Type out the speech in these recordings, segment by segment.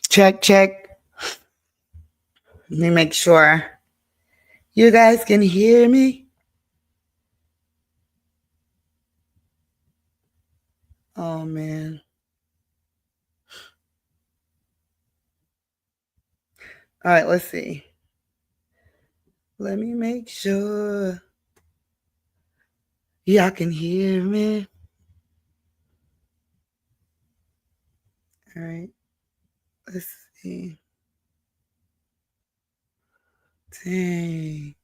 Check, check. Let me make sure you guys can hear me. Oh, man. All right, let's see. Let me make sure y'all can hear me. All right, let's see. Dang.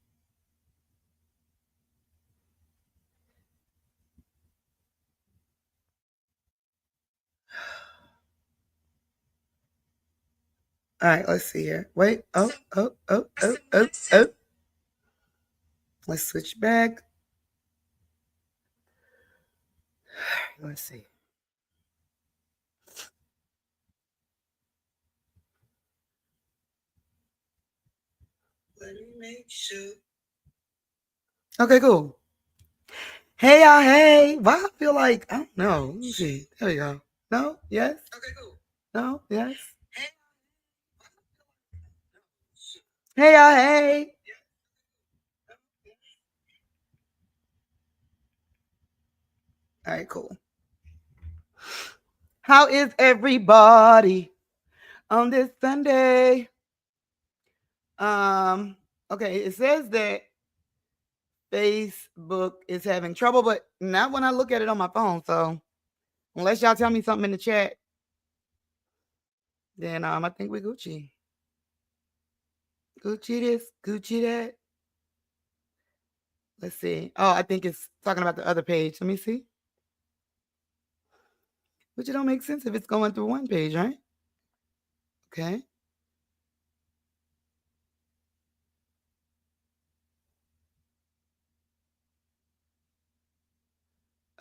All right, let's see here. Wait. Oh. Let's switch back. Let's see. Let me make sure. Okay, cool. Hey, y'all. Hey. Why I feel like, I don't know. Let me see. There we go. No? Yes? Okay, cool. No? Yes? Hey, y'all. Hey. All right, cool. How is everybody on this Sunday? Okay, it says that Facebook is having trouble, but not when I look at it on my phone. So unless y'all tell me something in the chat, then I think we Gucci. Gucci this, Gucci that. Let's see. Oh, I think it's talking about the other page. Let me see. Which it don't make sense if it's going through one page, right? Okay.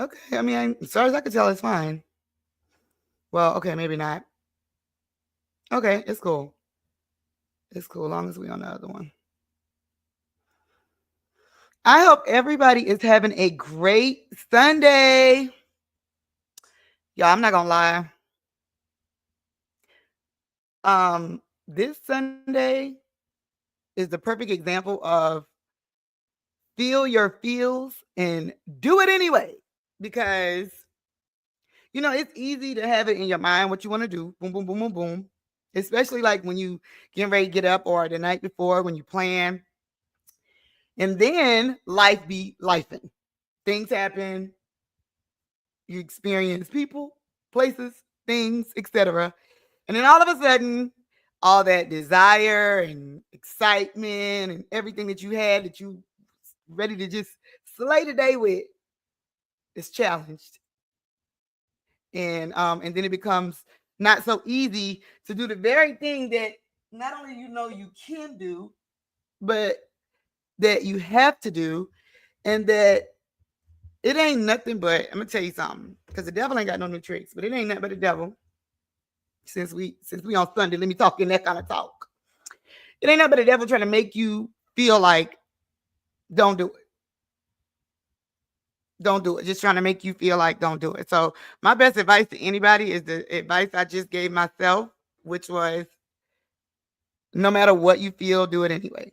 Okay. I mean, as far as I can tell, it's fine. Well, okay, maybe not. Okay, it's cool. It's cool as long as we on the other one. I hope everybody is having a great Sunday. Y'all, I'm not gonna lie. This Sunday is the perfect example of feel your feels and do it anyway. Because it's easy to have it in your mind what you want to do. Boom, boom, boom, boom, boom. Especially like when you getting ready to get up or the night before when you plan. And then life be lifing. Things happen. You experience people, places, things, etc. And then all of a sudden, all that desire and excitement and everything that you had that you ready to just slay the day with is challenged. And then it becomes not so easy to do the very thing that not only you can do, but that you have to do, and that it ain't nothing but, I'm gonna tell you something, because the devil ain't got no new tricks, but it ain't nothing but the devil. Since we on Sunday, let me talk in that kind of talk. It ain't nothing but the devil trying to make you feel like don't do it. Don't do it. Just trying to make you feel like don't do it. So my best advice to anybody is the advice I just gave myself, which was no matter what you feel, do it anyway.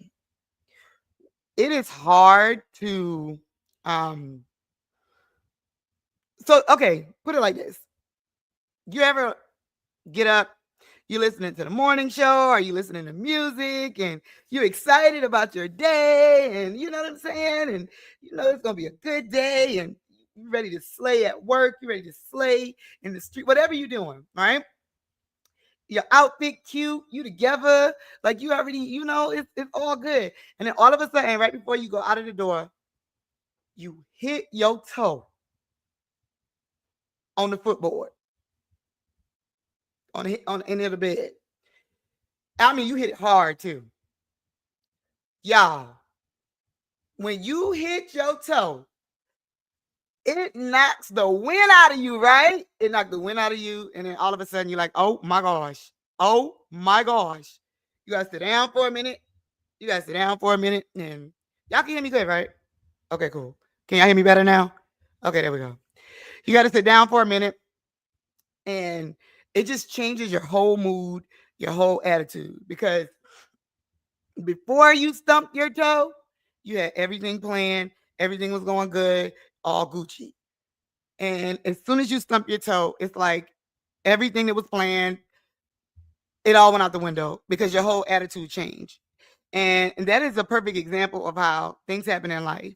It is hard to so okay, put it like this. You ever get up, you listening to the morning show, or you listening to music, and you're excited about your day, and you know what I'm saying, and it's gonna be a good day, and you're ready to slay at work, you're ready to slay in the street, whatever you're doing, right? Your outfit cute, you together, like you already, it's all good. And then all of a sudden, right before you go out of the door, you hit your toe on the footboard, on the end of the bed. I mean, you hit it hard too. Y'all, when you hit your toe, it knocks the wind out of you, right? It knocked the wind out of you, and then all of a sudden you're like, oh my gosh. Oh my gosh. You gotta sit down for a minute. And y'all can hear me good, right? Okay, cool. Can y'all hear me better now? Okay, there we go. You gotta sit down for a minute, and it just changes your whole mood. your whole attitude. Because before you stumped your toe, you had everything planned, everything was going good, all Gucci. And as soon as you stump your toe, it's like everything that was planned, it all went out the window because your whole attitude changed. And that is a perfect example of how things happen in life.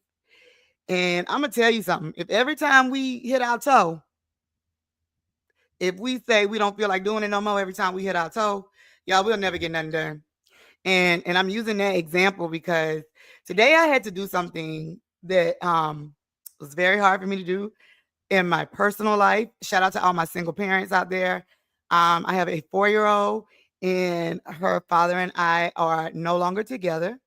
And I'm gonna tell you something. If every time we hit our toe, if we say we don't feel like doing it no more every time we hit our toe, y'all, we'll never get nothing done. And I'm using that example because today I had to do something that was very hard for me to do in my personal life. Shout out to all my single parents out there. I have a 4-year-old, and her father and I are no longer together.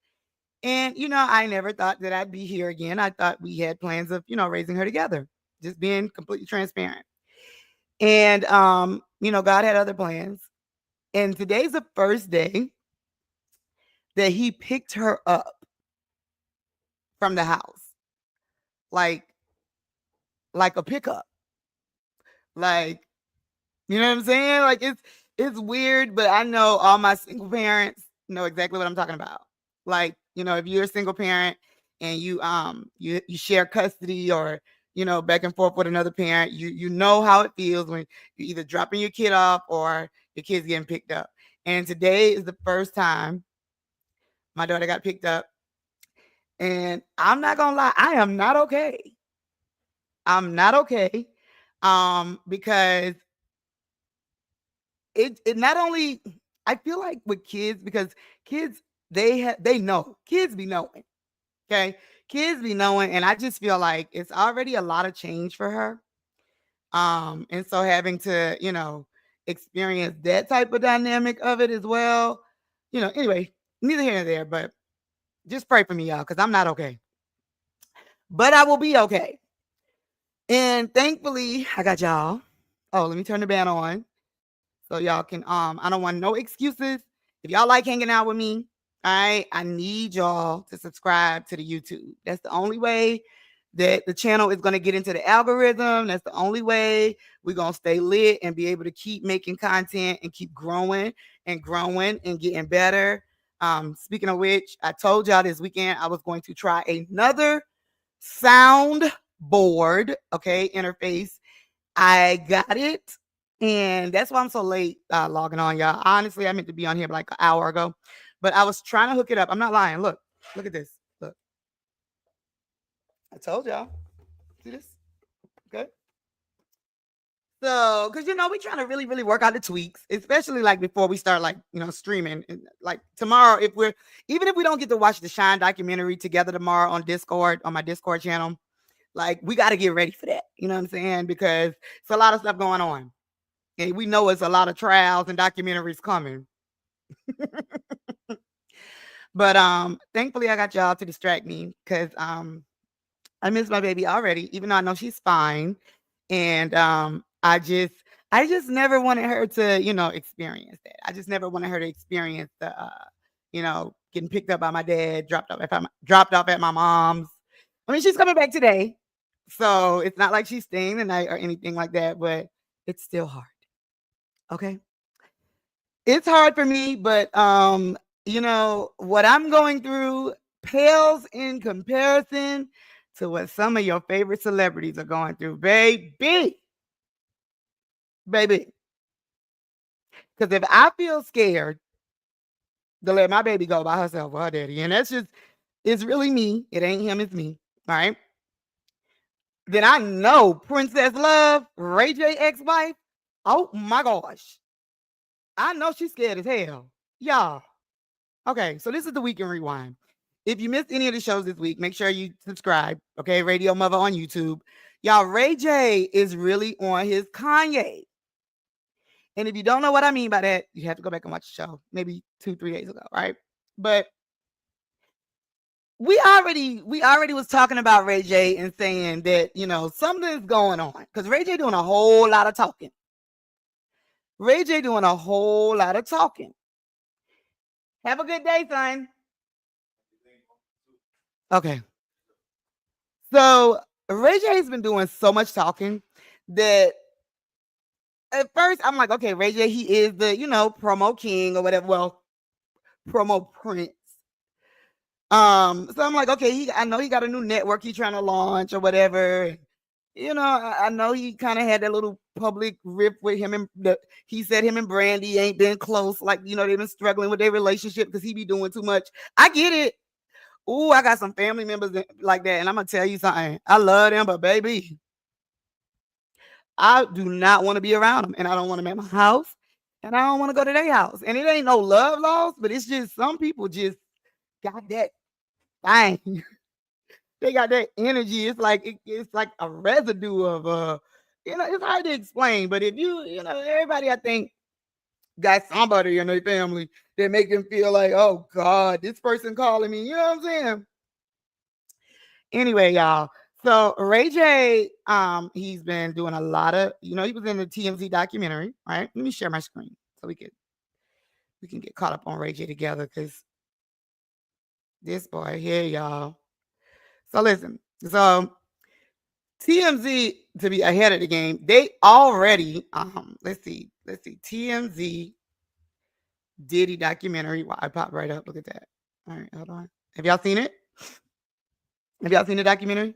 And, I never thought that I'd be here again. I thought we had plans of, raising her together, just being completely transparent. And, God had other plans. And today's the first day that he picked her up from the house, like, like a pickup. Like, you know what I'm saying? Like it's weird, but I know all my single parents know exactly what I'm talking about. Like, if you're a single parent and you share custody or back and forth with another parent, you know how it feels when you're either dropping your kid off or your kid's getting picked up. And today is the first time my daughter got picked up. And I'm not gonna lie, I am not okay. I'm not okay. Because it not only, I feel like with kids, because kids, they know, kids be knowing. Okay. Kids be knowing, and I just feel like it's already a lot of change for her. And so having to, experience that type of dynamic of it as well. Anyway, neither here nor there, but just pray for me, y'all, because I'm not okay. But I will be okay. And thankfully, I got y'all. Oh, let me turn the band on so y'all can I don't want no excuses. If y'all like hanging out with me, I need y'all to subscribe to the YouTube. That's the only way that the channel is going to get into the algorithm. That's the only way we're going to stay lit and be able to keep making content and keep growing and getting better. Speaking of which, I told y'all this weekend I was going to try another sound board, okay, interface. I got it. And that's why I'm so late logging on, y'all. Honestly, I meant to be on here like an hour ago, but I was trying to hook it up. I'm not lying. Look at this. Look, I told y'all. See this? Okay. So, because we trying to really, really work out the tweaks, especially like before we start like streaming. And like tomorrow, even if we don't get to watch the Shine documentary together tomorrow on Discord, on my Discord channel, like we got to get ready for that. You know what I'm saying? Because it's a lot of stuff going on. And we know it's a lot of trials and documentaries coming. But thankfully I got y'all to distract me because I miss my baby already, even though I know she's fine. And I just never wanted her to, experience that. I just never wanted her to experience the getting picked up by my dad, dropped off at my mom's. I mean, she's coming back today. So it's not like she's staying the night or anything like that, but it's still hard. Okay. It's hard for me, but what I'm going through pales in comparison to what some of your favorite celebrities are going through, baby. Baby. Because if I feel scared to let my baby go by herself with her daddy, and it's really me, it ain't him, it's me, all right? Then I know Princess Love, Ray J ex-wife, oh my gosh. I know she's scared as hell. Y'all. Okay, so this is the Weekend Rewind. If you missed any of the shows this week, make sure you subscribe. Okay, Radio-Muva on YouTube. Y'all, Ray J is really on his Kanye. And if you don't know what I mean by that, you have to go back and watch the show. Maybe 2-3 days ago, right? But we already was talking about Ray J and saying that, something's going on. Because Ray J doing a whole lot of talking. Have a good day, son. Okay. So Ray J's been doing so much talking that at first I'm like, okay, Ray J, he is the, promo king or whatever. Well, promo prince. So I'm like, okay, I know he got a new network he trying to launch or whatever. I know he kind of had that little public riff with him and he said him and Brandy ain't been close. Like, they've been struggling with their relationship because he be doing too much. I get it. Ooh, I got some family members like that. And I'm going to tell you something. I love them, but baby, I do not want to be around them. And I don't want them at my house. And I don't want to go to their house. And it ain't no love lost, but it's just some people just got that thing. They got that energy. It's like it's like a residue of it's hard to explain. But if everybody I think got somebody in their family that make them feel like, oh God, this person calling me. You know what I'm saying? Anyway, y'all. So Ray J, he's been doing a lot of, he was in the TMZ documentary, right? Let me share my screen so we can get caught up on Ray J together because this boy here, y'all. So listen, so TMZ, to be ahead of the game, they already let's see TMZ Diddy documentary. I popped right up. Look at that. All right, hold on. Have y'all seen it? Have y'all seen the documentary?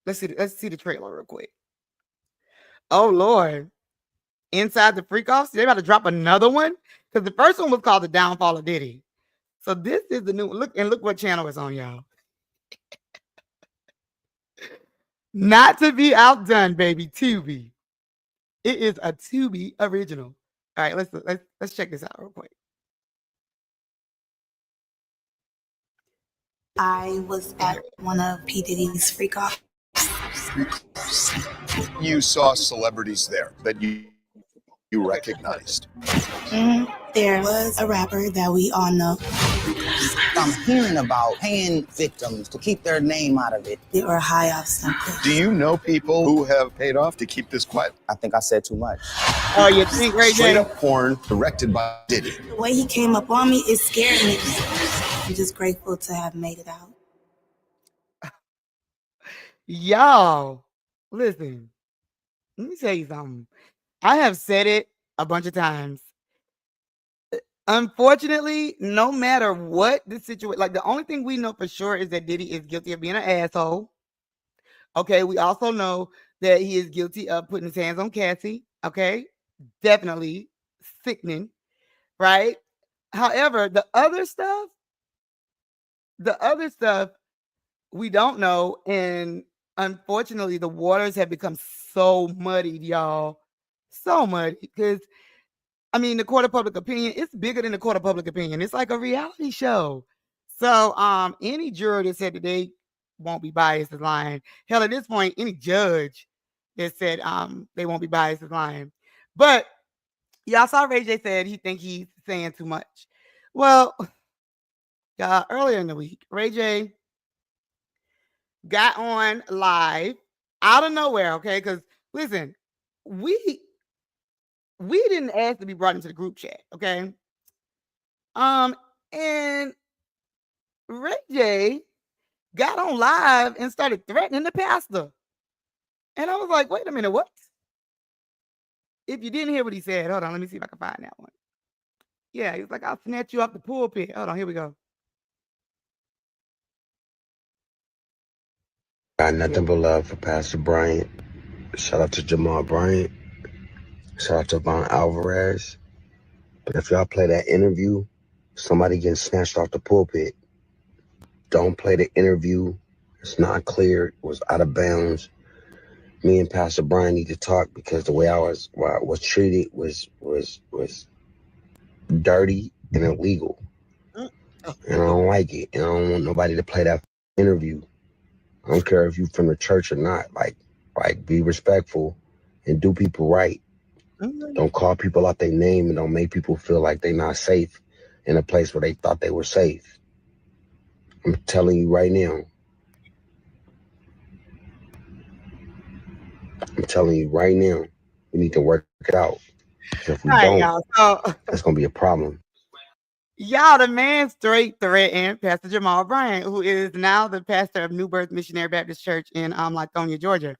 Let's see the trailer real quick. Oh Lord. Inside the Freak Offs, they about to drop another one because the first one was called The Downfall of Diddy. So this is the new one. Look what channel it's on, y'all. Not to be outdone, baby. Tubi. It is a Tubi original. All right, let's check this out real quick. I was at one of P. Diddy's freak offs. You saw celebrities there that you recognized. There was a rapper that we all know. I'm hearing about paying victims to keep their name out of it. They were high off something. Do you know people who have paid off to keep this quiet? I think I said too much. Oh, you think, Ray J? Straight up porn directed by Diddy. The way he came up on me, it scared me. I'm just grateful to have made it out. Y'all, listen. Let me tell you something. I have said it a bunch of times. Unfortunately, no matter what the situation, like the only thing we know for sure is that Diddy is guilty of being an asshole. Okay, we also know that he is guilty of putting his hands on Cassie. Okay, definitely sickening, right? However, the other stuff we don't know, and unfortunately, the waters have become so muddied, y'all, so muddy because. I mean, the court of public opinion, it's bigger than the court of public opinion. It's like a reality show. So any juror that said that they won't be biased is lying. Hell, at this point, any judge that said they won't be biased is lying. But y'all saw Ray J said he think he's saying too much. Well, y'all, earlier in the week, Ray J got on live out of nowhere, okay? Because listen, we didn't ask to be brought into the group chat, okay? And Ray J got on live and started threatening the pastor. And I was like, wait a minute, what? If you didn't hear what he said, hold on, let me see if I can find that one. Yeah, he was like, I'll snatch you off the pulpit. Hold on, here we go. Got nothing but love for Pastor Bryant. Shout out to Jamal Bryant. Shout out to Von Alvarez. But if y'all play that interview, somebody getting snatched off the pulpit, don't play the interview. It's not clear. It was out of bounds. Me and Pastor Brian need to talk because the way I was treated was dirty and illegal. And I don't like it. And I don't want nobody to play that interview. I don't care if you from the church or not. Like be respectful and do people right. Don't call people out their name and don't make people feel like they're not safe in a place where they thought they were safe. I'm telling you right now. We need to work it out. If we don't, that's going to be a problem. Y'all, the man straight threatened Pastor Jamal Bryant, who is now the pastor of New Birth Missionary Baptist Church in Lithonia, Georgia.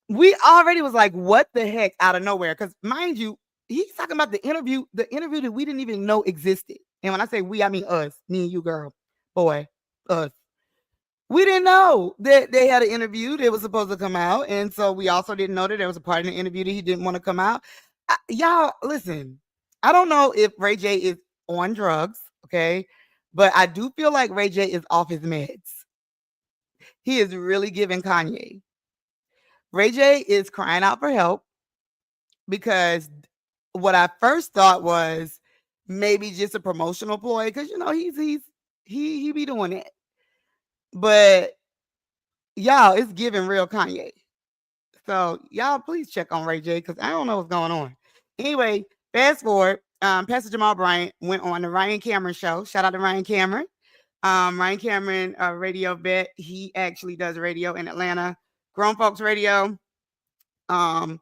we already was like, what the heck, out of nowhere? Because mind you, he's talking about the interview that we didn't even know existed. And when I say we, I mean us, me and you, girl, boy, us. We didn't know that they had an interview that was supposed to come out. And so we also didn't know that there was a part in the interview that he didn't want to come out. Y'all, listen, I don't know if Ray J is on drugs, okay? But I do feel like Ray J is off his meds. He is really giving Kanye. Ray J is crying out for help because what I first thought was maybe just a promotional ploy because, you know, he be doing it. But y'all, it's giving real Kanye. So y'all please check on Ray J because I don't know what's going on. Anyway, fast forward. Pastor Jamal Bryant went on the Ryan Cameron show. Shout out to Ryan Cameron. Ryan Cameron, radio vet. He actually does radio in Atlanta, grown folks radio. And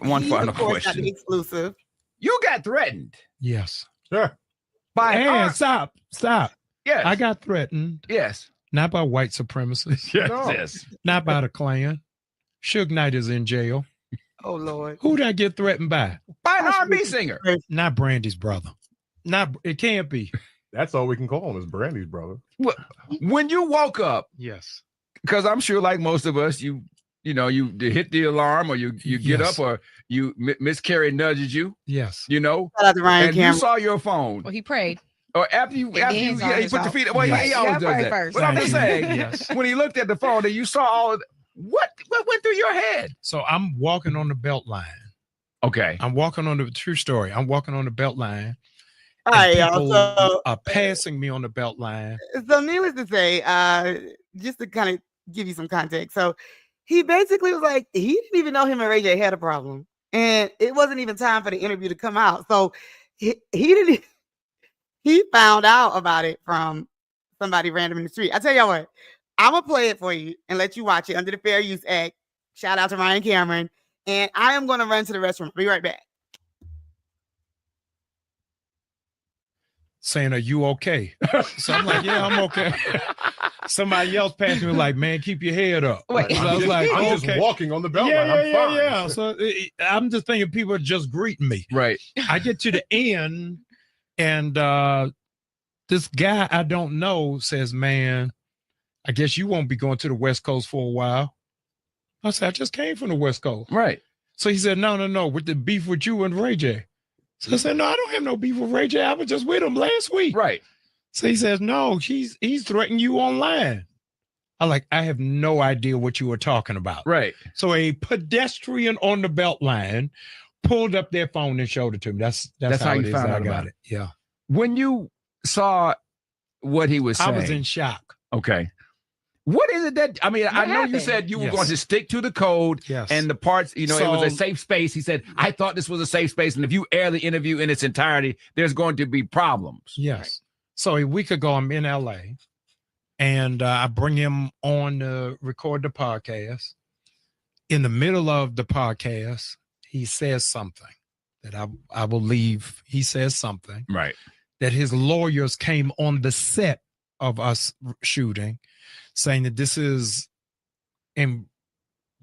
one he, final of course, got question. the exclusive. You got threatened. Yes. Sure. By And stop. Yes. I got threatened. Yes. Not by white supremacists. Yes. No. Yes. Not by the Klan. Suge Knight is in jail. Oh Lord. Who did I get threatened by? By an R&B singer. Not Brandy's brother. It can't be. That's all we can call him is Brandy's brother. When you woke up, Yes. because I'm sure, like most of us, you hit the alarm, or you get Yes. up, or you Miss Carrie nudges you. Yes. You know, Shout out to Ryan and you Cameron. saw your phone, Well, he prayed. or after you then he saw put his your phone. feet. Well, he always does pray that. first. But I'm just saying, Yes. when he looked at the phone, and you saw all of the, what went through your head? So I'm walking on the belt line. Okay. I'm walking on the true story. I'm walking on the belt line. All right, y'all. People So, are passing me on the belt line. so needless to say, just to kind of give you some context. So he basically was like, he didn't even know him and Ray J had a problem. And it wasn't even time for the interview to come out. So he didn't, he found out about it from somebody random in the street. I tell y'all what, I'm going to play it for you and let you watch it under the Fair Use Act. Shout out to Ryan Cameron. And I am going to run to the restroom. Be right back. Saying, are you okay? So I'm like, yeah, I'm okay. Somebody else passed me like, man, keep your head up. Wait. So I was like, I'm okay. just walking on the belt Yeah, line. I'm yeah, fine. yeah. So I'm just thinking people are just greeting me. Right. I get to the end, and this guy I don't know says, man, I guess you won't be going to the West Coast for a while. I said, I just came from the West Coast. Right. So he said, no, with the beef with you and Ray J. So I said, no, I don't have no beef with Ray J. I was just with him last week. Right. So he says, no, he's threatening you online. I have no idea what you were talking about. Right. So a pedestrian on the belt line pulled up their phone and showed it to me. That's how it you is found that out I got about it. Yeah. When you saw what he was saying, I was in shock. Okay. What is it that, I mean, I know you happened? said you were Yes. going to stick to the code Yes. and the parts, it was a So- safe space. He said, I thought this was a safe space. And if you air the interview in its entirety, there's going to be problems. Yes. So a week ago, I'm in LA, and I bring him on to record the podcast. In the middle of the podcast, he says something that I believe he says something Right. that his lawyers came on the set of us shooting, saying that this is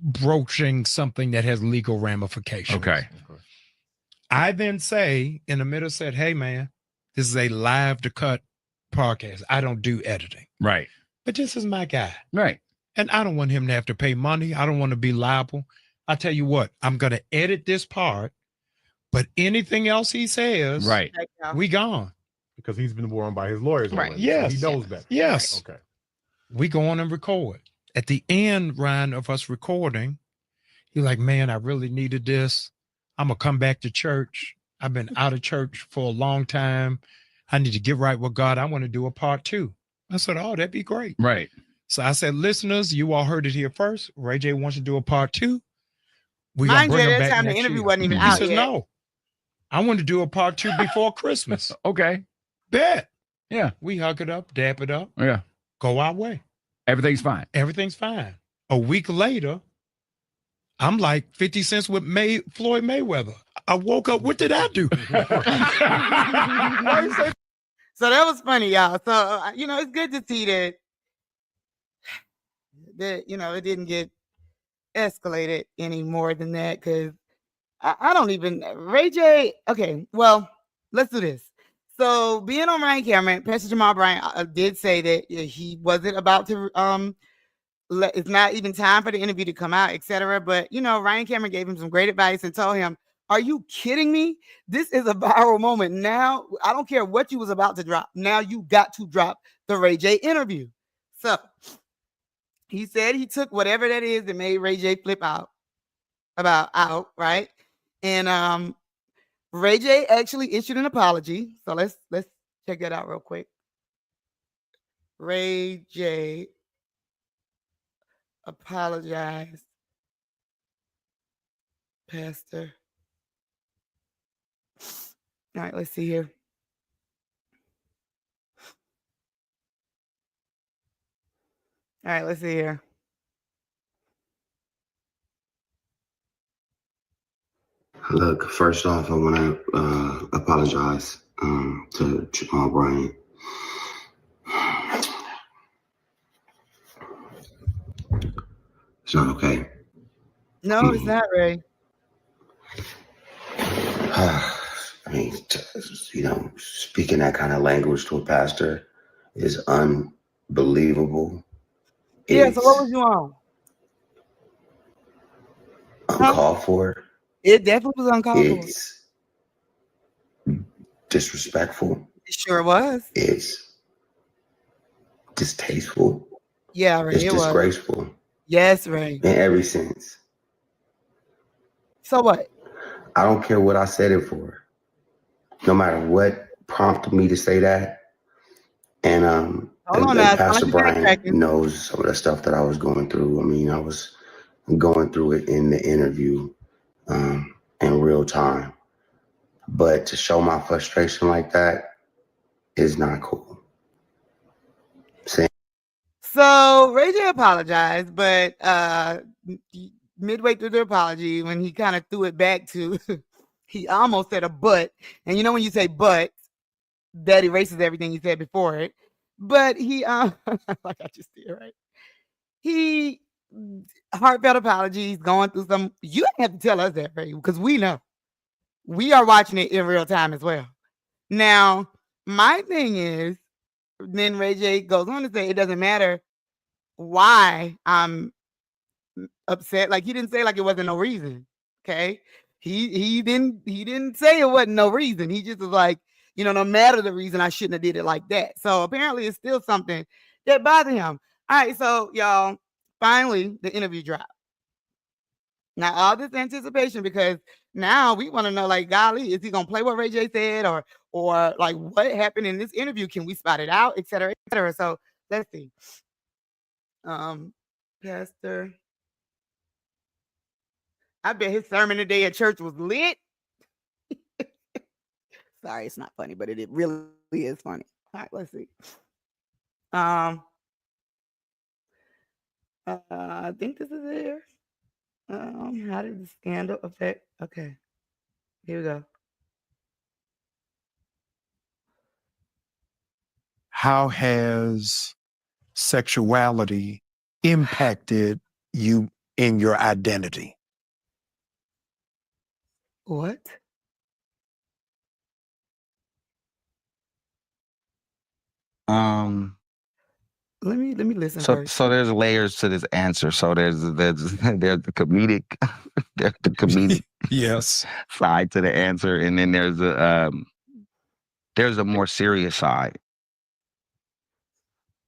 broaching something that has legal ramifications. Okay. I then say in the middle, said, hey, man, this is a live to cut podcast. I don't do editing, Right. but this is my guy. Right. And I don't want him to have to pay money. I don't want to be liable. I tell you what, I'm going to edit this part, but anything else he says, Right. we gone. Because he's been warned by his lawyers. Right. already, Yes. So he knows better. Yes. Okay. We go on and record. At the end, Ryan, of us recording, he's like, man, I really needed this. I'm going to come back to church. I've been out of church for a long time. I need to get right with God. I want to do a part 2. I said, oh, that'd be great. Right. So I said, listeners, you all heard it here first. Ray J wants to do a part 2. We gonna Mind you, bring him at that back time the next interview year. wasn't even He out says, yet. no, I want to do a part 2 before Christmas. Okay. Bet. Yeah. We hug it up, dap it up, Yeah. go our way. Everything's fine. Everything's fine. A week later, I'm like 50 cents with Floyd Mayweather. I woke up. What did I do? So that was funny, y'all. So, it's good to see that, it didn't get, escalate it any more than that because I don't even Ray J. Okay, well, let's do this. So being on Ryan Cameron, Pastor Jamal Bryant did say that he wasn't about to it's not even time for the interview to come out, etc. But Ryan Cameron gave him some great advice and told him, "Are you kidding me? This is a viral moment. Now I don't care what you was about to drop. Now you got to drop the Ray J interview." So he said he took whatever that is that made Ray J flip out, right? And Ray J actually issued an apology. So let's check that out real quick. Ray J apologized, Pastor. All right, let's see here. All right, let's see here. Look, first off, I want to apologize to Jamal Bryant. It's not okay. No, it's not, Ray. I mean, speaking that kind of language to a pastor is unbelievable. Yeah, so what was you on? Uncalled for. It definitely was uncalled for. It's disrespectful. It sure was. It's distasteful. Yeah, Ray. It's It disgraceful. Was. Yes, Ray. In every sense. So what? I don't care what I said it for. No matter what prompted me to say that. And Pastor Bryant knows some of the stuff that I was going through. I mean, I was going through it in the interview in real time. But to show my frustration like that is not cool. So Ray J apologized, but midway through the apology, when he kind of threw it back to, he almost said a but. And when you say but, that erases everything he said before it. But he, like I just did, right? He, heartfelt apologies, going through some, you don't have to tell us that, Ray, because we know. We are watching it in real time as well. Now, my thing is, then Ray J goes on to say it doesn't matter why I'm upset. Like he didn't say like it wasn't no reason. Okay. He didn't say it wasn't no reason. He just was like, no matter the reason, I shouldn't have did it like that. So apparently it's still something that bothered him. All right, so y'all, finally the interview dropped. Now all this anticipation, because now we want to know, like, golly, is he gonna play what Ray J said, or like what happened in this interview? Can we spot it out, et cetera, et cetera? So let's see. Pastor, I bet his sermon today at church was lit. Sorry, it's not funny, but it really is funny. All right, let's see. I think this is here. How did the scandal affect? Okay, here we go. How has sexuality impacted you in your identity? What? Let me listen first. So there's layers to this answer. So there's the comedic there's the comedic Yes. side to the answer, and then there's a more serious side.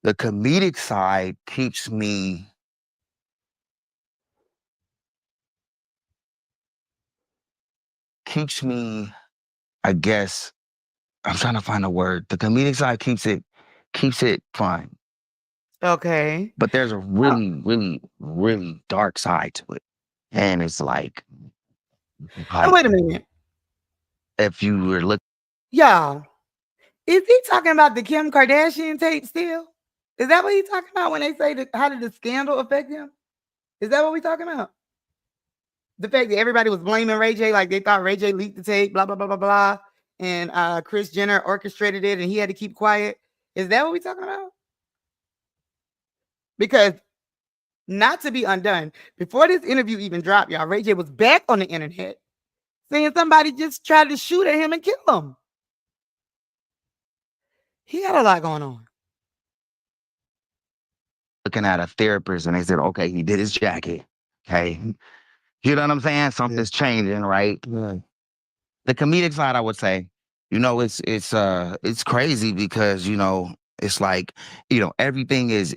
The comedic side keeps me I guess, I'm trying to find a word. The comedic side keeps it fun. Okay. But there's a really, really, really dark side to it. And it's like wait a minute. If you were looking, Y'all, is he talking about the Kim Kardashian tape still? Is that what he's talking about when they say how did the scandal affect him? Is that what we're talking about? The fact that everybody was blaming Ray J, like they thought Ray J leaked the tape, blah, blah, blah, blah, blah. And Kris Jenner orchestrated it and he had to keep quiet. Is that what we're talking about? Because not to be undone. Before this interview even dropped, y'all, Ray J was back on the internet saying somebody just tried to shoot at him and kill him. He had a lot going on. Looking at a therapist and they said, okay, he did his jacket. Okay. You know what I'm saying? Something's changing, right? The comedic side, I would say, it's crazy because, it's like, everything is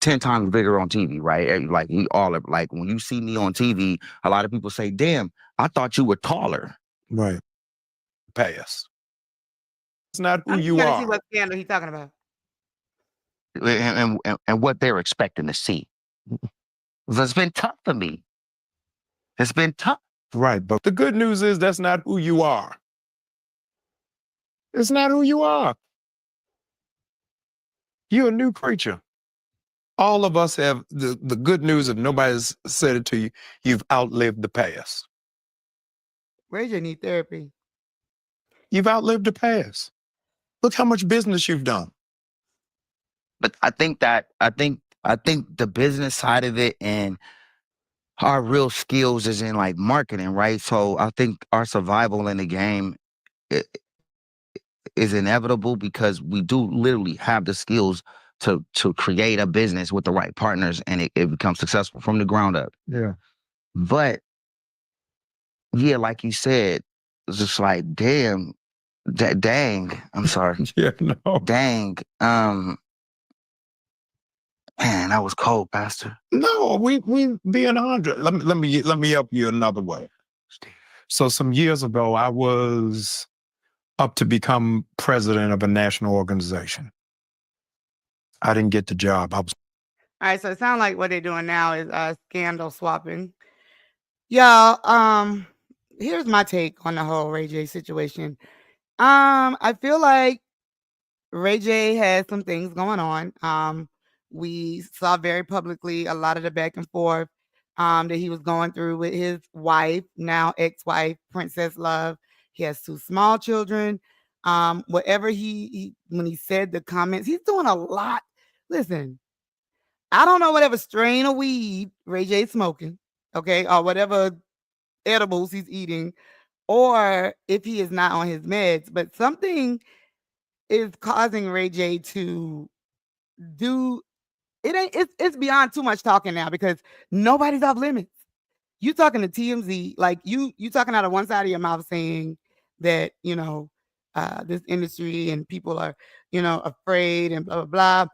10 times bigger on TV, right? Like we all are, like when you see me on TV, a lot of people say, damn, I thought you were taller. Right. Past. It's not who I'm you trying to are. see what scandal he's talking about. And what they're expecting to see. It's been tough for me. It's been tough. Right. But the good news is that's not who you are. It's not who you are. You're a new creature. All of us have the good news, if nobody's said it to you, you've outlived the past. Ray J need therapy. You've outlived the past. Look how much business you've done. But I think the business side of it and our real skills is in like marketing, right? So I think our survival in the game is inevitable because we do literally have the skills to create a business with the right partners and it becomes successful from the ground up. Yeah. But yeah, like you said, it's just like, damn, dang, I'm sorry. Yeah, no. Dang. Man, that was cold, Pastor. No, we being 100. Let me help you another way. So some years ago, I was up to become president of a national organization. I didn't get the job. All right, so it sounds like what they're doing now is scandal swapping. Y'all, here's my take on the whole Ray J situation. I feel like Ray J has some things going on. We saw very publicly a lot of the back and forth that he was going through with his wife, now ex-wife, Princess Love. He has 2 small children. Whatever he when he said the comments, he's doing a lot. Listen, I don't know whatever strain of weed Ray J's smoking, okay, or whatever edibles he's eating, or if he is not on his meds, but something is causing Ray J to do it. It's beyond too much talking now because nobody's off limits. You talking to TMZ, like you talking out of one side of your mouth saying that this industry and people are afraid and blah blah blah.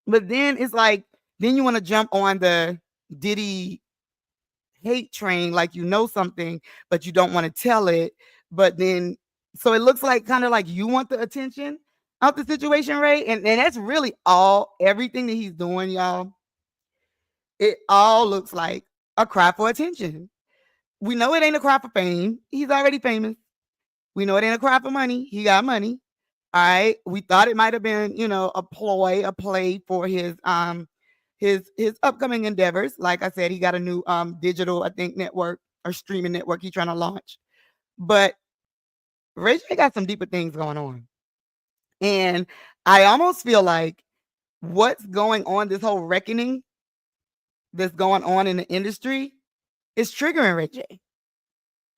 But then it's like, then you want to jump on the Diddy hate train, like something, but you don't want to tell it. But then, so it looks like kind of like you want the attention of the situation, Ray. And that's really everything that he's doing, y'all. It all looks like a cry for attention. We know it ain't a cry for fame. He's already famous. We know it ain't a cry for money. He got money. All right. We thought it might have been, a play for his upcoming endeavors. Like I said, he got a new digital, I think, network or streaming network he's trying to launch. But Ray J got some deeper things going on. And I almost feel like what's going on, this whole reckoning that's going on in the industry, is triggering Ray J.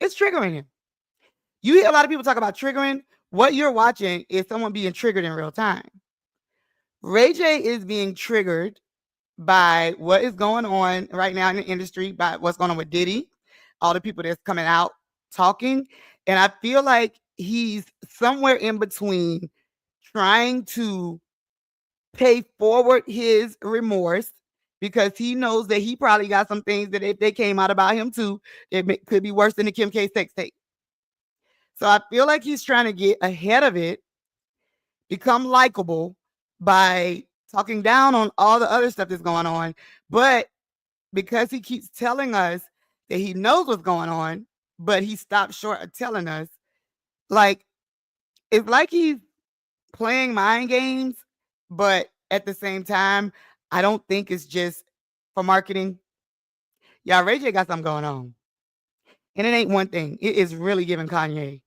It's triggering him. You hear a lot of people talk about triggering. What you're watching is someone being triggered in real time. Ray J is being triggered by what is going on right now in the industry, by what's going on with Diddy, all the people that's coming out talking. And I feel like he's somewhere in between trying to pay forward his remorse because he knows that he probably got some things that if they came out about him too, it could be worse than the Kim K sex tape. So I feel like he's trying to get ahead of it, become likable by talking down on all the other stuff that's going on. But because he keeps telling us that he knows what's going on, but he stopped short of telling us, like, it's like he's playing mind games, but at the same time, I don't think it's just for marketing. Yeah, Ray J got something going on. And it ain't one thing. It is really giving Kanye.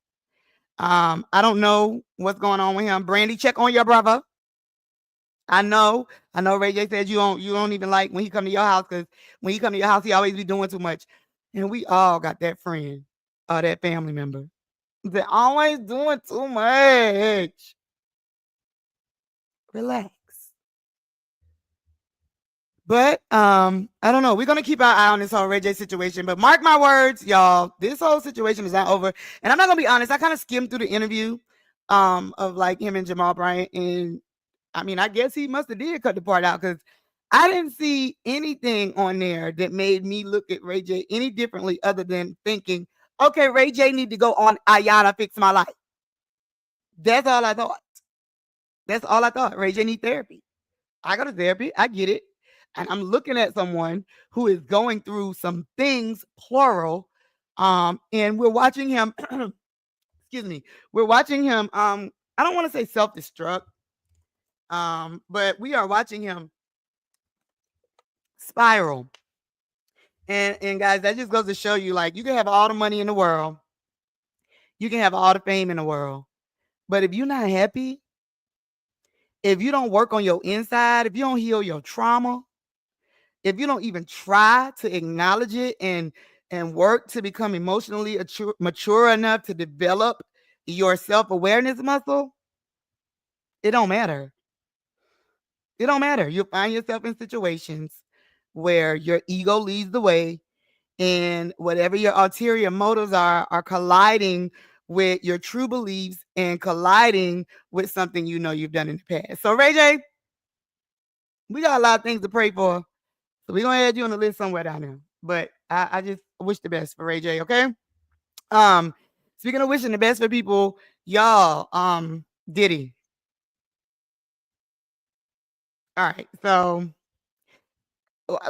I don't know what's going on with him. Brandy, check on your brother. I know Ray J said you don't even like when he come to your house, because when he come to your house, he always be doing too much. And we all got that friend or that family member. They're always doing too much. Relax. But I don't know. We're gonna keep our eye on this whole Ray J situation. But mark my words, y'all, this whole situation is not over. And I'm not gonna be honest, I kind of skimmed through the interview of like him and Jamal Bryant. And I mean, I guess he must have did cut the part out, because I didn't see anything on there that made me look at Ray J any differently, other than thinking, okay, Ray J need to go on Ayana Fix My Life. That's all I thought. That's all I thought. Ray J need therapy. I go to therapy. I get it. And I'm looking at someone who is going through some things, plural. And we're watching him, excuse me, we're watching him, I don't want to say self-destruct, but we are watching him spiral. And guys, that just goes to show you, like, you can have all the money in the world, you can have all the fame in the world, but if you're not happy, if you don't work on your inside, if you don't heal your trauma, if you don't even try to acknowledge it and work to become emotionally mature enough to develop your self-awareness muscle, it don't matter. It don't matter. You'll find yourself in situations where your ego leads the way, and whatever your ulterior motives are colliding with your true beliefs and colliding with something you know you've done in the past. So Ray J, we got a lot of things to pray for. So we're gonna add you on the list somewhere down there. But I just wish the best for Ray J, okay? Speaking of wishing the best for people, y'all, Diddy. All right, so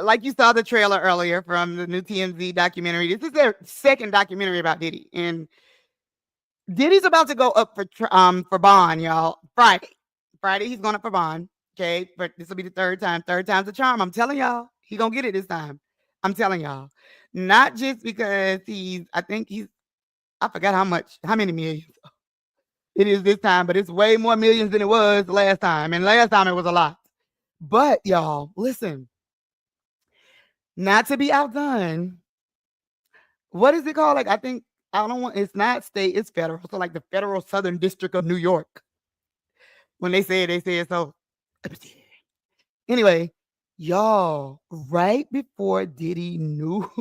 like you saw the trailer earlier from the new TMZ documentary. This is their second documentary about Diddy, and Diddy's about to go up for bond, y'all. Friday he's going up for bond. Okay, but this will be the third time. Third time's a charm. I'm telling y'all, he gonna get it this time. I'm telling y'all, not just because I forgot how many millions it is this time, but it's way more millions than it was last time. And last time it was a lot. But y'all, listen, not to be outdone. What is it called? Like, it's not state, it's federal. So like the Federal Southern District of New York. When they say it so. Anyway, y'all, right before Diddy knew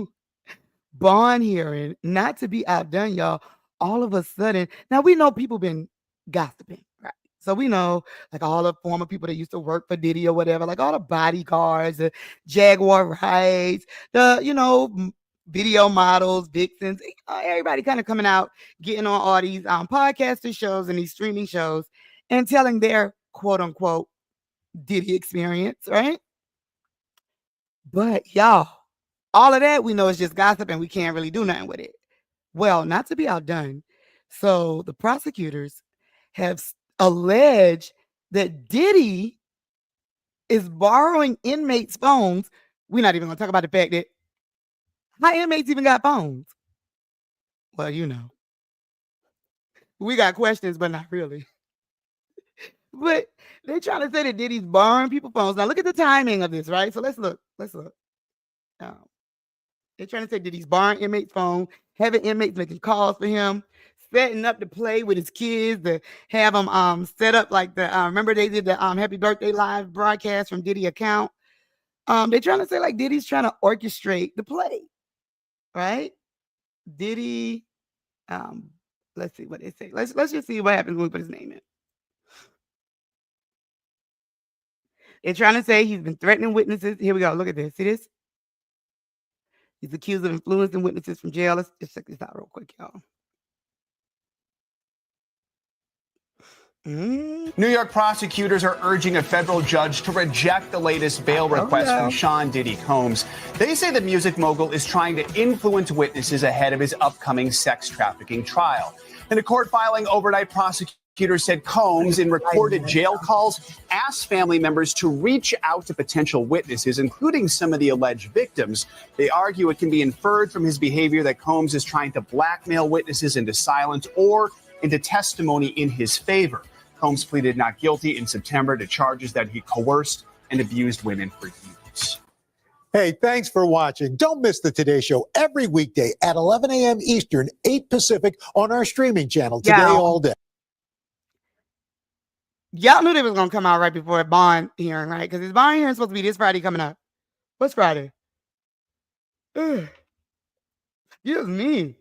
bond hearing, not to be outdone, y'all, all of a sudden, now we know people been gossiping, right? So we know, like, all the former people that used to work for Diddy or whatever, like all the bodyguards, the Jaguar rides, the, video models, vixens, everybody kind of coming out, getting on all these podcaster shows and these streaming shows and telling their quote unquote Diddy experience, right? But y'all, all of that we know is just gossip and we can't really do nothing with it. Well, not to be outdone. So the prosecutors have alleged that Diddy is borrowing inmates' phones. We're not even going to talk about the fact that my inmates even got phones. Well, we got questions, but not really. But they're trying to say that Diddy's borrowing people's phones. Now look at the timing of this, right? So let's look. They're trying to say Diddy's borrowing inmates' phone, having inmates making calls for him, setting up to play with his kids, to have them set up like the remember they did the Happy Birthday Live broadcast from Diddy account. They're trying to say like Diddy's trying to orchestrate the play, right? Diddy, let's see what they say. Let's just see what happens when we put his name in. They're trying to say he's been threatening witnesses. Here we go. Look at this. See this? He's accused of influencing witnesses from jail. Let's just check this out real quick, y'all. New York prosecutors are urging a federal judge to reject the latest bail request from Sean Diddy Combs. They say the music mogul is trying to influence witnesses ahead of his upcoming sex trafficking trial. In a court filing overnight, prosecutors said Combs, in recorded jail calls, asked family members to reach out to potential witnesses, including some of the alleged victims. They argue it can be inferred from his behavior that Combs is trying to blackmail witnesses into silence or into testimony in his favor. Combs pleaded not guilty in September to charges that he coerced and abused women for years. Hey, thanks for watching. Don't miss the Today Show every weekday at 11 a.m. Eastern, 8 Pacific on our streaming channel, Today All Day. Y'all knew they was going to come out right before a bond hearing, right? Because his bond hearing is supposed to be this Friday coming up. What's Friday? Excuse me.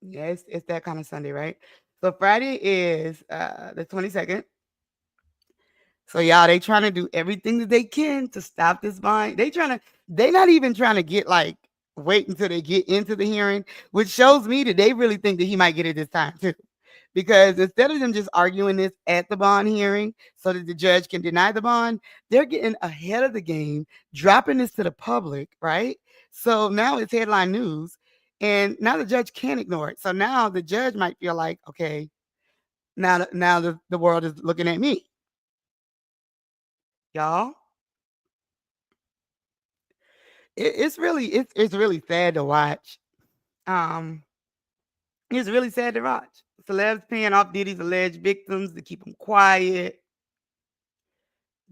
Yeah, it's that kind of Sunday, right? So Friday is the 22nd. So y'all, they trying to do everything that they can to stop this bond. They not even trying to get wait until they get into the hearing, which shows me that they really think that he might get it this time too. Because instead of them just arguing this at the bond hearing so that the judge can deny the bond, they're getting ahead of the game, dropping this to the public, right? So now it's headline news, and now the judge can't ignore it. So now the judge might feel like, okay, now the world is looking at me. Y'all, it's really sad to watch. It's really sad to watch. Celebs paying off Diddy's alleged victims to keep them quiet.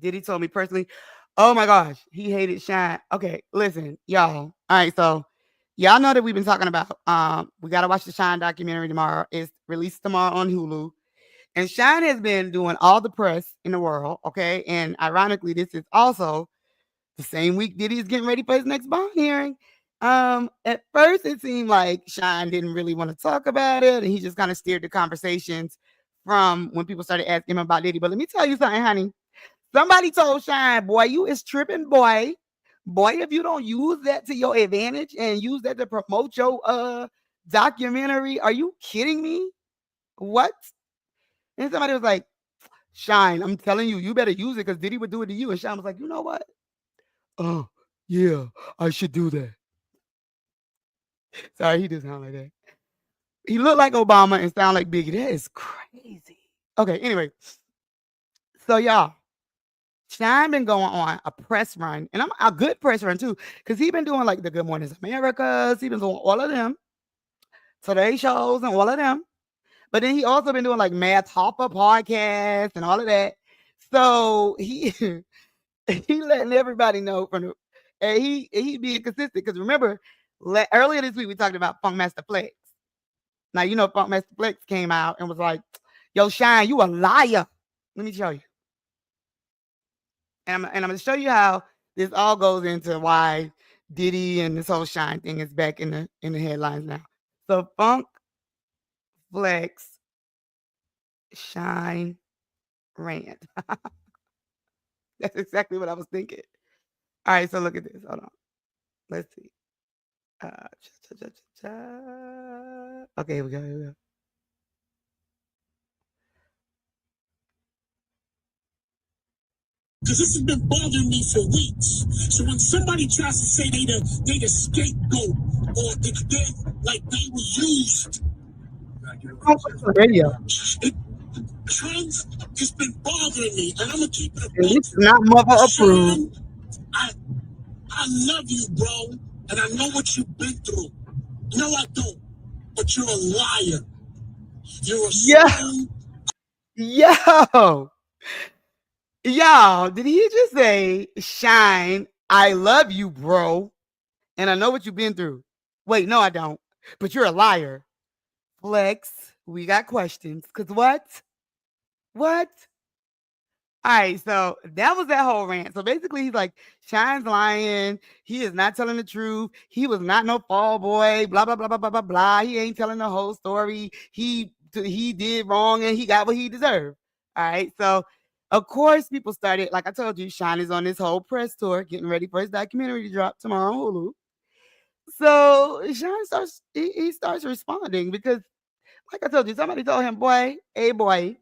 Diddy told me personally, oh my gosh, he hated Shine. Okay, listen, y'all. All right, so y'all know that we've been talking about we got to watch the Shine documentary tomorrow. It's released tomorrow on Hulu. And Shine has been doing all the press in the world, okay? And ironically, this is also the same week Diddy is getting ready for his next bond hearing. At first, it seemed like Shine didn't really want to talk about it, and he just kind of steered the conversations from when people started asking him about Diddy. But let me tell you something, honey. Somebody told Shine, boy, you is tripping, boy. Boy, if you don't use that to your advantage and use that to promote your documentary, are you kidding me? What? And somebody was like, Shine, I'm telling you, you better use it because Diddy would do it to you. And Shine was like, you know what? Oh, yeah, I should do that. Sorry, he does sound like that. He looked like Obama and sound like Biggie. That is crazy. Okay, anyway. So, y'all, Shine been going on a press run, and I'm a good press run, too, because he been doing, the Good Morning Americas. He been doing all of them. Today shows and all of them. But then he also been doing Math Hopper podcast and all of that. So he he letting everybody know and he being consistent. Because remember, earlier this week we talked about Funk Master Flex. Now you know Funk Master Flex came out and was like, "Yo, Shine, you a liar." Let me show you. And I'm gonna show you how this all goes into why Diddy and this whole Shine thing is back in the headlines now. So Funk Flex Shine rant. That's exactly what I was thinking. All right, so look at this. Hold on. Let's see. Okay, here we go. Because this has been bothering me for weeks. So when somebody tries to say they the scapegoat or they were used, Radio. It's been bothering me, and I'm gonna keep it. And this is not mother approved. I love you, bro, and I know what you've been through. No, I don't. But you're a liar. You're a Yo, did he just say, Shine, I love you, bro, and I know what you've been through? Wait, no, I don't. But you're a liar. Flex, we got questions. Because what? What? All right, so that was that whole rant. So basically, he's like, Shine's lying. He is not telling the truth. He was not no fall boy, blah, blah, blah, blah, blah, blah, blah. He ain't telling the whole story. He did wrong and he got what he deserved. All right, so of course, people started, like I told you, Shine is on this whole press tour, getting ready for his documentary to drop tomorrow on Hulu. So Shine starts responding because, like I told you, somebody told him, boy, hey, boy,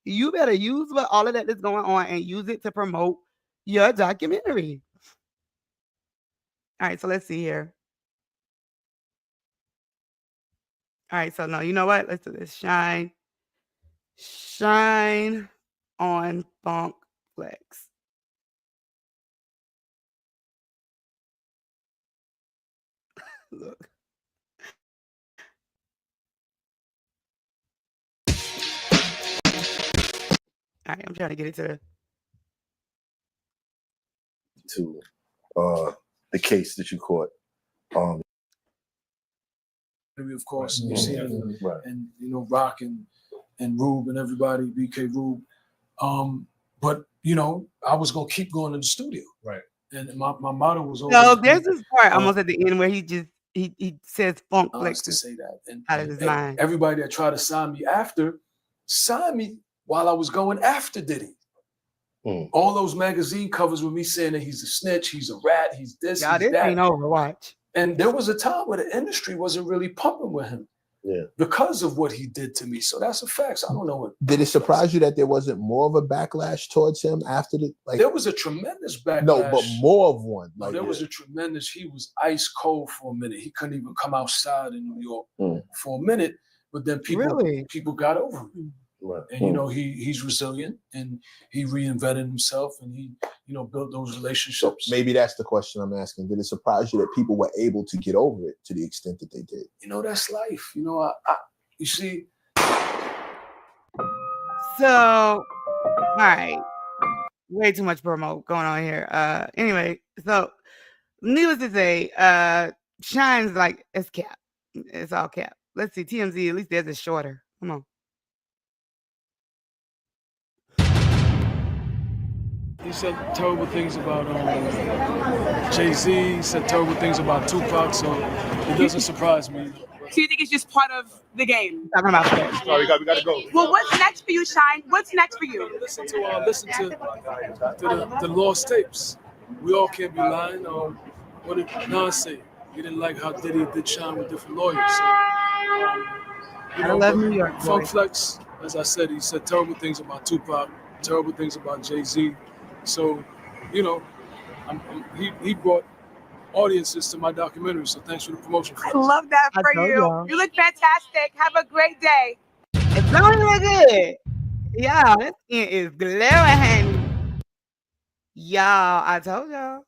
you better use what all of that is going on and use it to promote your documentary. All right, so let's see here. All right, so no, you know what? Let's do this. Shine on Funk Flex. Look. I'm trying to get it to the case that you caught. Of course, and you see it, and you know, Rock and Rube and everybody, BK Rube. But you know, I was gonna keep going to the studio. Right. And my motto was always. So there's this part almost at the end where he says funk flex to say that and out of his mind. Everybody that tried to sign me after signed me while I was going after Diddy. All those magazine covers with me saying that he's a snitch, he's a rat, he's this, Y'all, he's this that. ain't over. Watch. And there was a time where the industry wasn't really pumping with him. Yeah. Because of what he did to me. So that's a fact. So I don't know what. Did it surprise you that there wasn't more of a backlash towards him after the There was a tremendous backlash. No, but more of one. No, there was a tremendous. He was ice cold for a minute. He couldn't even come outside in New York for a minute. But then people got over him. Right. And you know, he's resilient and he reinvented himself and he, you know, built those relationships. So maybe that's the question I'm asking. Did it surprise you that people were able to get over it to the extent that they did? You know, that's life. You know, you see. So, all right. Way too much promo going on here. Anyway, so needless to say, Shine's like it's cap. It's all cap. Let's see, TMZ, at least theirs is shorter. Come on. He said terrible things about Jay-Z. He said terrible things about Tupac, so it doesn't surprise me. So you think it's just part of the game? Talking about that. Sorry, we got to go. Well, what's next for you, Shine? What's next for you? Listen to the lost tapes. We all can't be lying. What did Nas say? He didn't like how Diddy did Shine with different lawyers. So, I love New York. Funk Flex, as I said, he said terrible things about Tupac, terrible things about Jay-Z. So, you know, he brought audiences to my documentary. So thanks for the promotion. I love that for you. You look fantastic. Have a great day. It's only look good. Y'all, this skin is glowing. Y'all, I told y'all.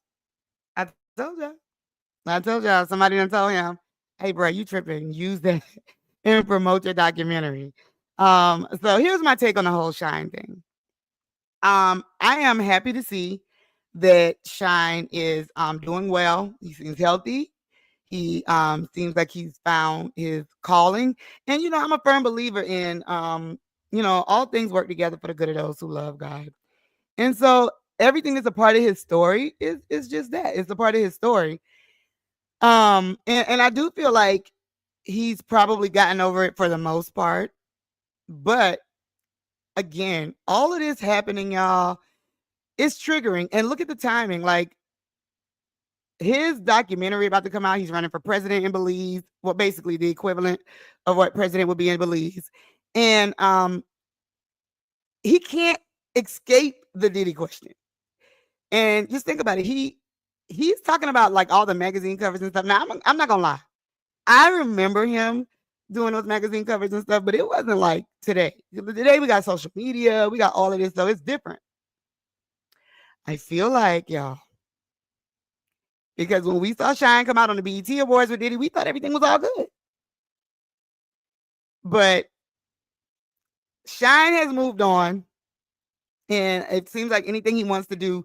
Somebody done told him, hey, bro, you tripping. Use that and promote your documentary. So here's my take on the whole Shine thing. I am happy to see that Shine is doing well. He seems healthy. He seems like he's found his calling. And, you know, I'm a firm believer in, you know, all things work together for the good of those who love God. And so everything that's a part of his story is just that. It's a part of his story. And I do feel like he's probably gotten over it for the most part. But again, all of this happening, y'all, it's triggering. And look at the timing. Like, his documentary about to come out, he's running for president in Belize. Well, basically the equivalent of what president would be in Belize. And he can't escape the Diddy question. And just think about it. He's talking about like all the magazine covers and stuff. Now, I'm not gonna lie. I remember him doing those magazine covers and stuff, but it wasn't like today. Today we got social media, we got all of this, so it's different. I feel like, y'all, because when we saw Shine come out on the BET Awards with Diddy, we thought everything was all good. But Shine has moved on, and it seems like anything he wants to do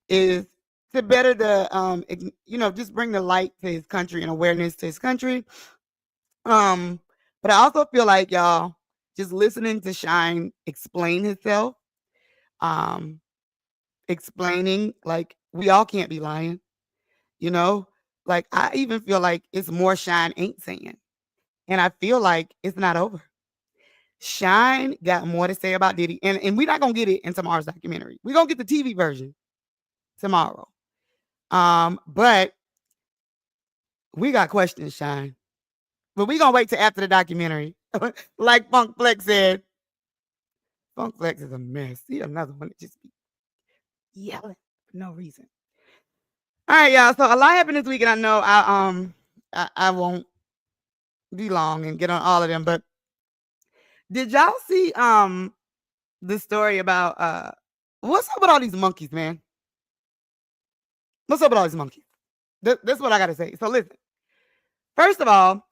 is to better the, you know, just bring the light to his country and awareness to his country. But I also feel like, y'all, just listening to Shine explain himself, explaining, like, we all can't be lying, you know? Like, I even feel like it's more Shine ain't saying. And I feel like it's not over. Shine got more to say about Diddy. And we're not going to get it in tomorrow's documentary. We're going to get the TV version tomorrow. But we got questions, Shine. But we're going to wait till after the documentary. Like Funk Flex said, Funk Flex is a mess. He another one that just be yelling for no reason. All right, y'all. So a lot happened this week, and I know I won't be long and get on all of them. But did y'all see the story about what's up with all these monkeys, man? What's up with all these monkeys? That's what I gotta say. So listen. First of all,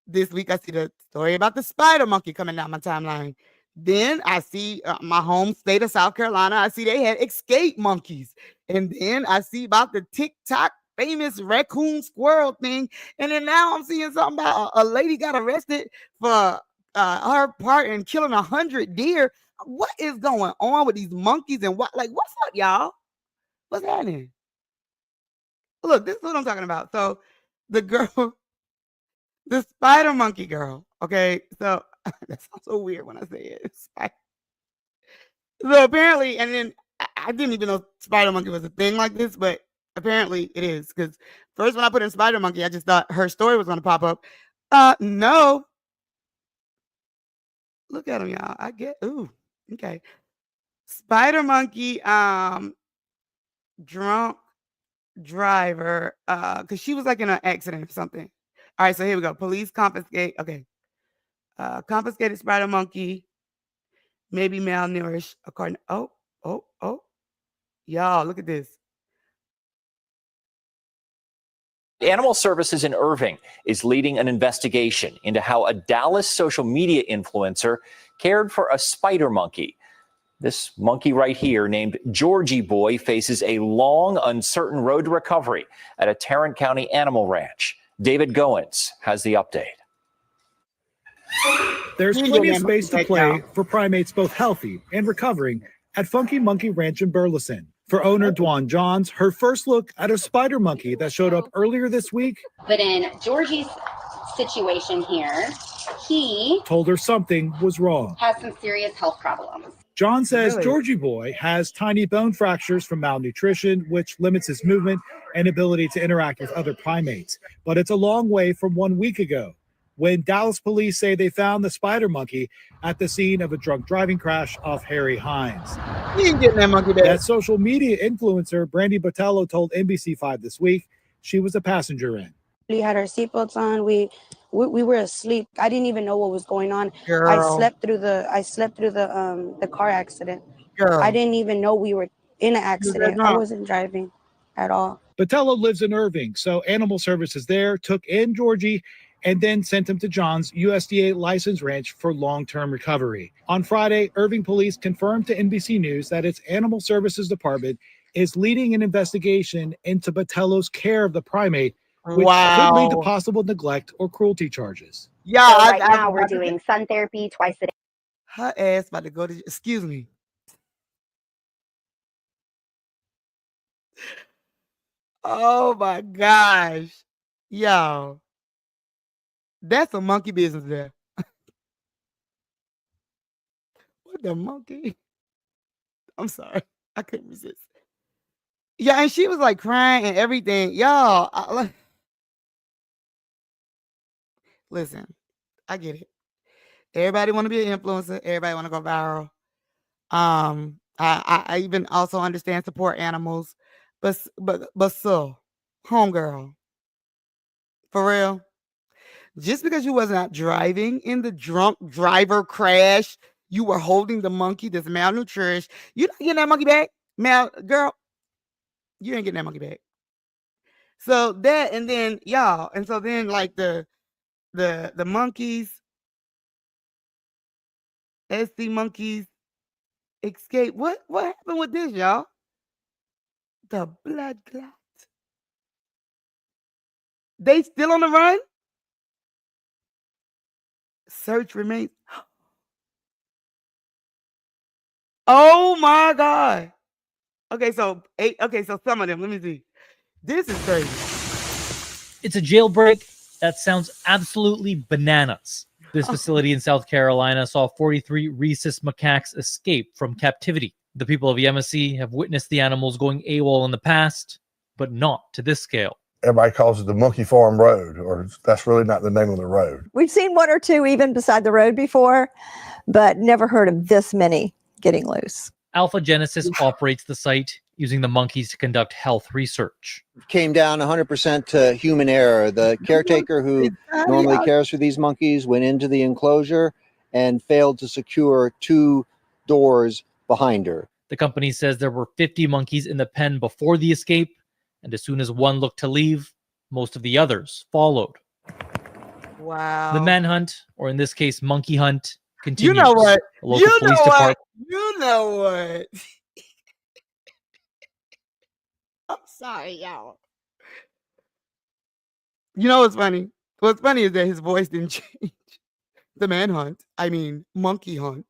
this week I see the story about the spider monkey coming down my timeline. Then I see my home state of South Carolina. I see they had escape monkeys. And then I see about the TikTok famous raccoon squirrel thing. And then now I'm seeing something about a lady got arrested for her part in killing 100 deer. What is going on with these monkeys and what's up, y'all? What's happening? Look, this is what I'm talking about. So the girl, the spider monkey girl. Okay, so that sounds so weird when I say it. So apparently, and then I didn't even know spider monkey was a thing like this, but apparently it is. Because first when I put in spider monkey, I just thought her story was going to pop up. No. Look at him, y'all. I get. Ooh, okay. Spider monkey, drunk driver, because she was like in an accident or something. All right, so here we go. Police confiscate. Okay. Confiscated spider monkey, maybe malnourished, according. Oh. Y'all, look at this. Animal Services in Irving is leading an investigation into how a Dallas social media influencer cared for a spider monkey. This monkey right here, named Georgie Boy, faces a long, uncertain road to recovery at a Tarrant County animal ranch. David Goins has the update. There's plenty of space to play for primates both healthy and recovering at Funky Monkey Ranch in Burleson. For owner Dwan Johns, her first look at a spider monkey that showed up earlier this week. But in Georgie's situation here, he told her something was wrong. Has some serious health problems. John says Georgie Boy has tiny bone fractures from malnutrition, which limits his movement and ability to interact with other primates. But it's a long way from 1 week ago, when Dallas police say they found the spider monkey at the scene of a drunk driving crash off Harry Hines. You ain't getting that monkey back. That social media influencer, Brandy Botello, told NBC5 this week she was a passenger in. We had our seatbelts on. We were asleep. I didn't even know what was going on. Girl. I slept through the car accident. Girl. I didn't even know we were in an accident. I wasn't driving at all. Botello lives in Irving, so Animal Services there took in Georgie and then sent him to John's USDA licensed ranch for long-term recovery. On Friday, Irving police confirmed to NBC News that its Animal Services Department is leading an investigation into Botello's care of the primate, which could lead to possible neglect or cruelty charges. Yeah, So right now we're doing sun therapy twice a day. Her ass about to go to. Excuse me. Oh my gosh, y'all. That's a monkey business there. What the monkey? I'm sorry. I couldn't resist. Yeah, and she was like crying and everything. Y'all, listen, I get it. Everybody want to be an influencer. Everybody want to go viral. I even also understand support animals. But so, homegirl, for real, just because you was not driving in the drunk driver crash, you were holding the monkey that's malnourished. You not getting that monkey back, girl. You ain't getting that monkey back. So that, and then y'all, and so then like the monkeys, SC monkeys escape. What happened with this, y'all? The blood clot. They still on the run? Search remains. Oh my God. Okay, so some of them, let me see. This is crazy. It's a jailbreak that sounds absolutely bananas. This facility in South Carolina saw 43 rhesus macaques escape from captivity. The people of Yemassee have witnessed the animals going AWOL in the past, but not to this scale. Everybody calls it the Monkey Farm Road, or that's really not the name of the road. We've seen one or two even beside the road before, but never heard of this many getting loose. Alpha Genesis operates the site using the monkeys to conduct health research. Came down 100% to human error. The caretaker who normally cares for these monkeys went into the enclosure and failed to secure 2 doors behind her. The company says there were 50 monkeys in the pen before the escape, and as soon as one looked to leave, most of the others followed. Wow. The manhunt, or in this case, monkey hunt, continues. You know what? A local You police know what? department. You know what? I'm sorry, y'all. You know what's funny? What's funny is that his voice didn't change. The manhunt. I mean, monkey hunt.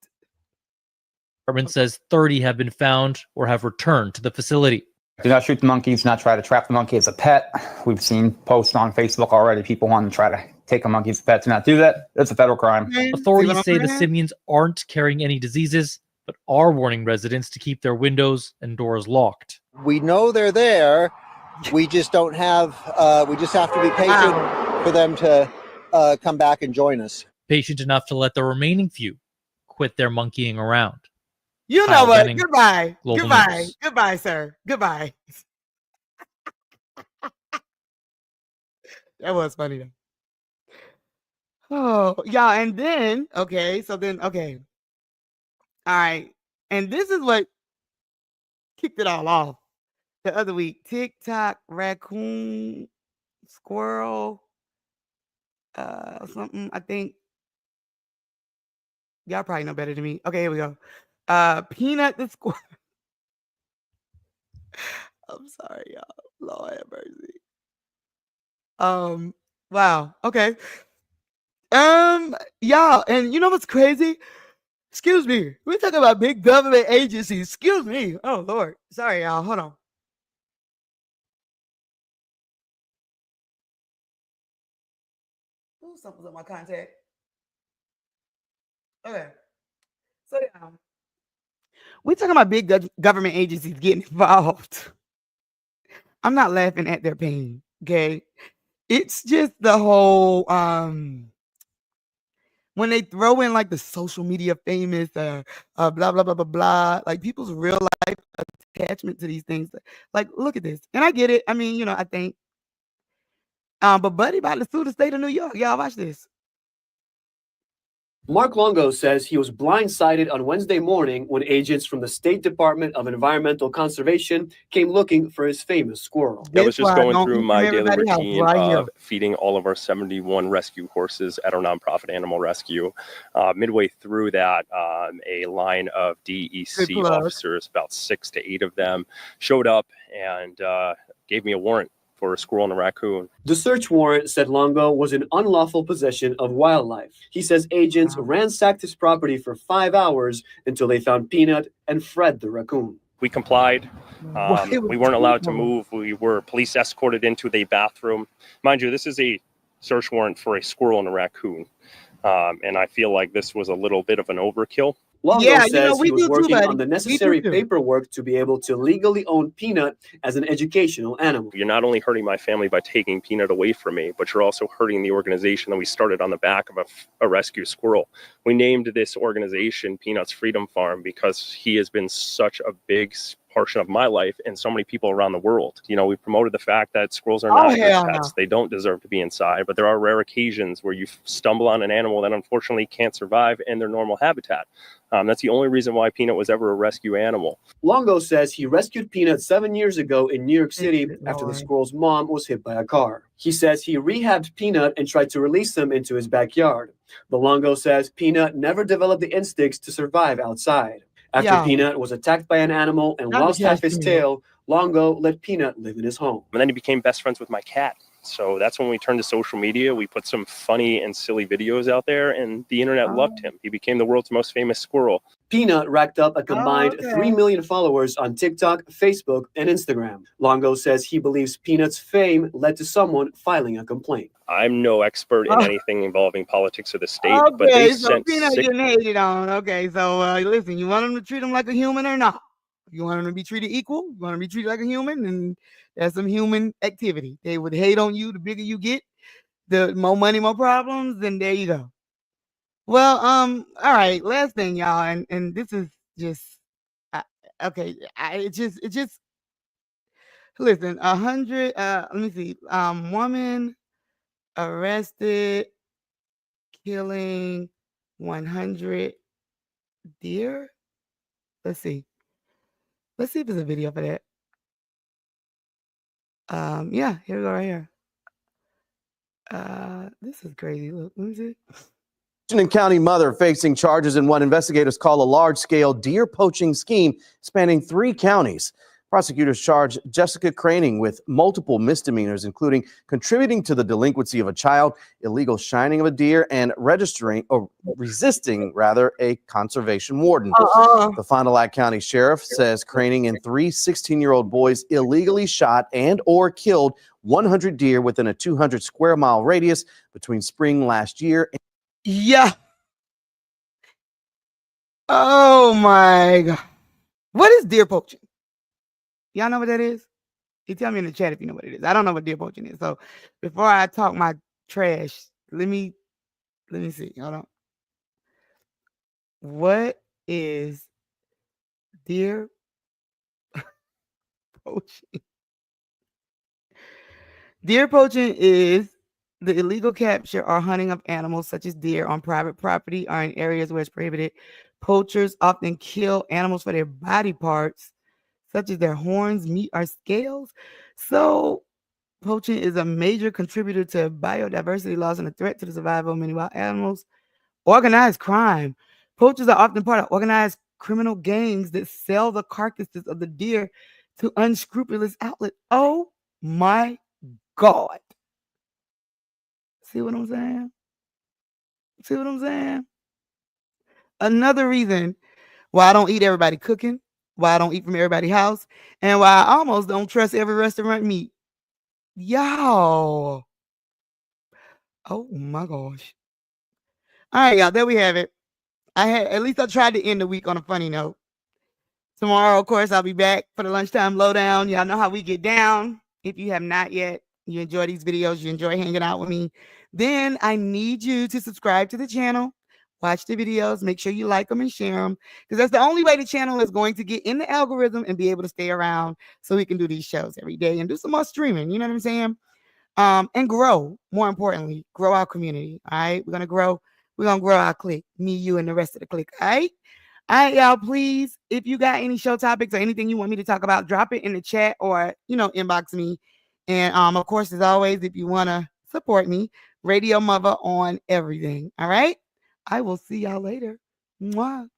Department says 30 have been found or have returned to the facility. Do not shoot the monkeys, do not try to trap the monkey as a pet. We've seen posts on Facebook already, people wanting to try to take a monkey as a pet. Do not do that. It's a federal crime. Authorities say the simians aren't carrying any diseases, but are warning residents to keep their windows and doors locked. We know they're there. We just don't have, we just have to be patient for them to come back and join us. Patient enough to let the remaining few quit their monkeying around. You Kyle know what? Benning, Goodbye. Global Goodbye. News. Goodbye, sir. Goodbye. That was funny though. Oh, yeah. And then, okay. All right. And this is what kicked it all off the other week. TikTok, raccoon, squirrel, something. I think y'all probably know better than me. Okay, here we go. Peanut the squirrel. I'm sorry, y'all. Lord have mercy. Wow. Okay. Y'all, and you know what's crazy? Excuse me. We're talking about big government agencies. Excuse me. Oh Lord. Sorry, y'all. Hold on. Ooh, something's on my contact. Okay. So yeah. We're talking about big government agencies getting involved. I'm not laughing at their pain, okay? It's just the whole when they throw in like the social media famous blah blah blah blah blah blah, like people's real life attachment to these things. Like, look at this. And I get it. I mean, I think but Buddy about to sue the state of New York. Y'all watch this. Mark Longo says he was blindsided on Wednesday morning when agents from the State Department of Environmental Conservation came looking for his famous squirrel. I was just going through my daily routine of feeding all of our 71 rescue horses at our nonprofit animal rescue. Midway through that, a line of DEC officers, about 6 to 8 of them, showed up and gave me a warrant for a squirrel and a raccoon. The search warrant said Longo was in unlawful possession of wildlife. He says agents ransacked his property for 5 hours until they found Peanut and Fred the raccoon. We complied. We weren't allowed to move. We were police escorted into the bathroom. Mind you, this is a search warrant for a squirrel and a raccoon. And I feel like this was a little bit of an overkill. Longo says he was working on the necessary paperwork to be able to legally own Peanut as an educational animal. You're not only hurting my family by taking Peanut away from me, but you're also hurting the organization that we started on the back of a rescue squirrel. We named this organization Peanut's Freedom Farm because he has been such a big portion of my life and so many people around the world. We promoted the fact that squirrels are not good pets. They don't deserve to be inside, but there are rare occasions where you stumble on an animal that unfortunately can't survive in their normal habitat. That's the only reason why Peanut was ever a rescue animal. Longo says he rescued Peanut 7 years ago in New York City after the squirrel's mom was hit by a car. He says he rehabbed Peanut and tried to release him into his backyard. But Longo says Peanut never developed the instincts to survive outside. After Peanut was attacked by an animal and lost half his tail, Longo let Peanut live in his home. And then he became best friends with my cat. So that's when we turned to social media. We put some funny and silly videos out there, and the internet loved him. He became the world's most famous squirrel. Peanut racked up a combined 3 million followers on TikTok, Facebook, and Instagram. Longo says he believes Peanut's fame led to someone filing a complaint. I'm no expert in anything involving politics of the state, but they sent Peanut getting hated on. Okay, so listen, you want him to treat him like a human or not? You want him to be treated equal? You want him to be treated like a human? And that's some human activity. They would hate on you the bigger you get, the more money, more problems, and there you go. Well, all right, last thing, y'all, and this is just okay. It just listen. 100. Let me see. Woman arrested killing 100 deer. Let's see. Let's see if there's a video for that. Yeah, here we go right here. This is crazy. Look, let me see. Washington County mother facing charges in what investigators call a large-scale deer poaching scheme spanning 3 counties. Prosecutors charge Jessica Craning with multiple misdemeanors, including contributing to the delinquency of a child, illegal shining of a deer, and resisting a conservation warden. The Fond du Lac County Sheriff says Craning and 3 16-year-old boys illegally shot and or killed 100 deer within a 200 square mile radius between spring last year. Yeah. Oh my God. What is deer poaching? Y'all know what that is? You tell me in the chat if you know what it is. I don't know what deer poaching is. So before I talk my trash, let me see. Hold on. What is deer poaching? Deer poaching is the illegal capture or hunting of animals such as deer on private property or in areas where it's prohibited. Poachers often kill animals for their body parts, such as their horns, meat, or scales. So poaching is a major contributor to biodiversity loss and a threat to the survival of many wild animals. Organized crime. Poachers are often part of organized criminal gangs that sell the carcasses of the deer to unscrupulous outlets. Oh my God. See what I'm saying? See what I'm saying? Another reason why I don't eat everybody cooking, why I don't eat from everybody's house, and why I almost don't trust every restaurant meat. Y'all. Oh my gosh. All right, y'all. There we have it. At least I tried to end the week on a funny note. Tomorrow, of course, I'll be back for the lunchtime lowdown. Y'all know how we get down. If you have not yet, you enjoy these videos, you enjoy hanging out with me, then I need you to subscribe to the channel. Watch the videos, make sure you like them and share them, because that's the only way the channel is going to get in the algorithm and be able to stay around so we can do these shows every day and do some more streaming. You know what I'm saying? And grow, more importantly, grow our community. All right. We're going to grow our clique, me, you, and the rest of the clique. All right. All right, y'all, please, if you got any show topics or anything you want me to talk about, drop it in the chat or, inbox me. And of course, as always, if you want to support me, Radio-Muva on everything. All right. I will see y'all later. Mwah.